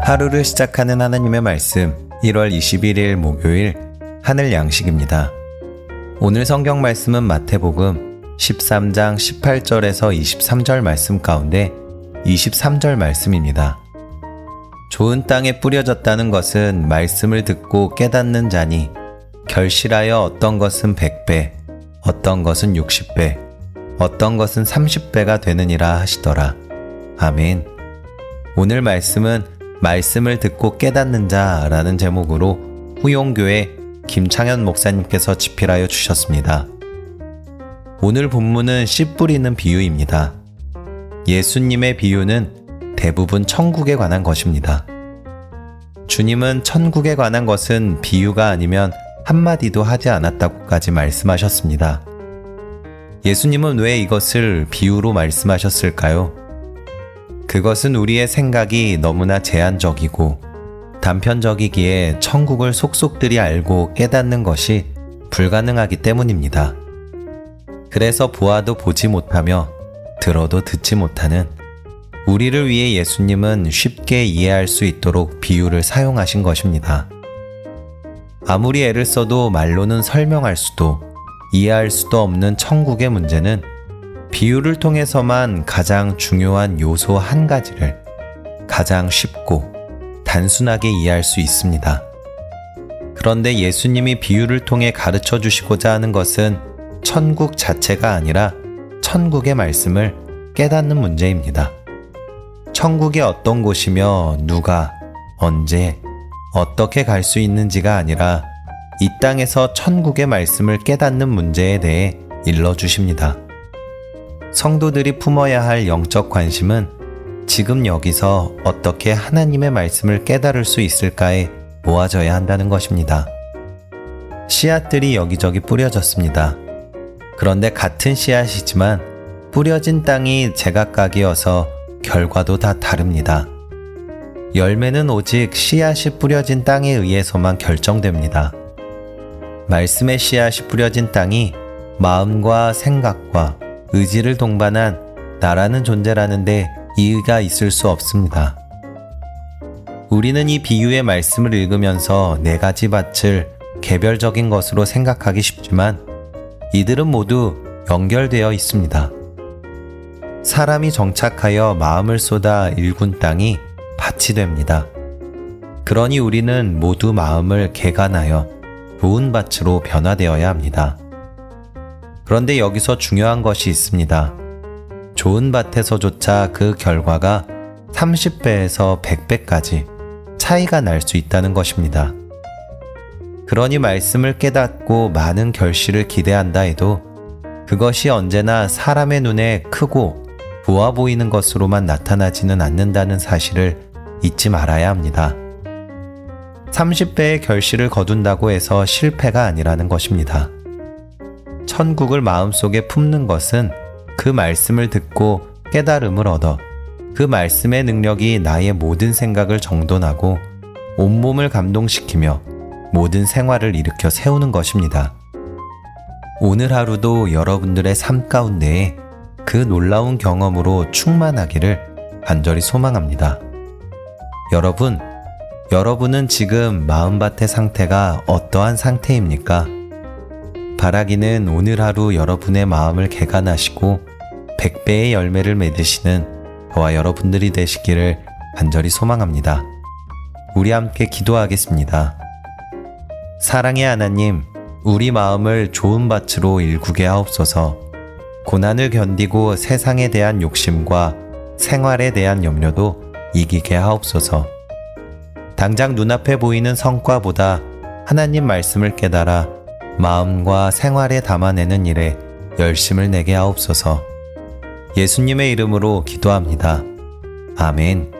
하루를 시작하는 하나님의 말씀 1월 21일 목요일 하늘 양식입니다. 오늘 성경 말씀은 마태복음 13장 18절에서 23절 말씀 가운데 23절 말씀입니다. 좋은 땅에 뿌려졌다는 것은 말씀을 듣고 깨닫는 자니 결실하여 어떤 것은 100배, 어떤 것은 60배, 어떤 것은 30배가 되느니라 하시더라. 아멘. 오늘 말씀은 말씀을 듣고 깨닫는 자라는 제목으로 후용교회 김창현 목사님께서 집필하여 주셨습니다. 오늘 본문은 씨 뿌리는 비유입니다. 예수님의 비유는 대부분 천국에 관한 것입니다. 주님은 천국에 관한 것은 비유가 아니면 한마디도 하지 않았다고까지 말씀하셨습니다. 예수님은 왜 이것을 비유로 말씀하셨을까요? 그것은 우리의 생각이 너무나 제한적이고 단편적이기에 천국을 속속들이 알고 깨닫는 것이 불가능하기 때문입니다. 그래서 보아도 보지 못하며 들어도 듣지 못하는 우리를 위해 예수님은 쉽게 이해할 수 있도록 비유를 사용하신 것입니다. 아무리 애를 써도 말로는 설명할 수도 이해할 수도 없는 천국의 문제는 비유를 통해서만 가장 중요한 요소 한 가지를 가장 쉽고 단순하게 이해할 수 있습니다. 그런데 예수님이 비유를 통해 가르쳐 주시고자 하는 것은 천국 자체가 아니라 천국의 말씀을 깨닫는 문제입니다. 천국이 어떤 곳이며 누가, 언제, 어떻게 갈 수 있는지가 아니라 이 땅에서 천국의 말씀을 깨닫는 문제에 대해 일러주십니다. 성도들이 품어야 할 영적 관심은 지금 여기서 어떻게 하나님의 말씀을 깨달을 수 있을까에 모아져야 한다는 것입니다. 씨앗들이 여기저기 뿌려졌습니다. 그런데 같은 씨앗이지만 뿌려진 땅이 제각각이어서 결과도 다 다릅니다. 열매는 오직 씨앗이 뿌려진 땅에 의해서만 결정됩니다. 말씀의 씨앗이 뿌려진 땅이 마음과 생각과 의지를 동반한 나라는 존재라는데 이의가 있을 수 없습니다. 우리는 이 비유의 말씀을 읽으면서 네 가지 밭을 개별적인 것으로 생각하기 쉽지만 이들은 모두 연결되어 있습니다. 사람이 정착하여 마음을 쏟아 일군 땅이 밭이 됩니다. 그러니 우리는 모두 마음을 개간하여 좋은 밭으로 변화되어야 합니다. 그런데 여기서 중요한 것이 있습니다. 좋은 밭에서조차 그 결과가 30배에서 100배까지 차이가 날 수 있다는 것입니다. 그러니 말씀을 깨닫고 많은 결실을 기대한다 해도 그것이 언제나 사람의 눈에 크고 좋아 보이는 것으로만 나타나지는 않는다는 사실을 잊지 말아야 합니다. 30배의 결실을 거둔다고 해서 실패가 아니라는 것입니다. 천국을 마음속에 품는 것은 그 말씀을 듣고 깨달음을 얻어 그 말씀의 능력이 나의 모든 생각을 정돈하고 온몸을 감동시키며 모든 생활을 일으켜 세우는 것입니다. 오늘 하루도 여러분들의 삶 가운데에 그 놀라운 경험으로 충만하기를 간절히 소망합니다. 여러분은 지금 마음밭의 상태가 어떠한 상태입니까? 바라기는 오늘 하루 여러분의 마음을 개간하시고 100배의 열매를 맺으시는 저와 여러분들이 되시기를 간절히 소망합니다. 우리 함께 기도하겠습니다. 사랑의 하나님, 우리 마음을 좋은 밭으로 일구게 하옵소서. 고난을 견디고 세상에 대한 욕심과 생활에 대한 염려도 이기게 하옵소서. 당장 눈앞에 보이는 성과보다 하나님 말씀을 깨달아 마음과 생활에 담아내는 일에 열심을 내게 하옵소서. 예수님의 이름으로 기도합니다. 아멘.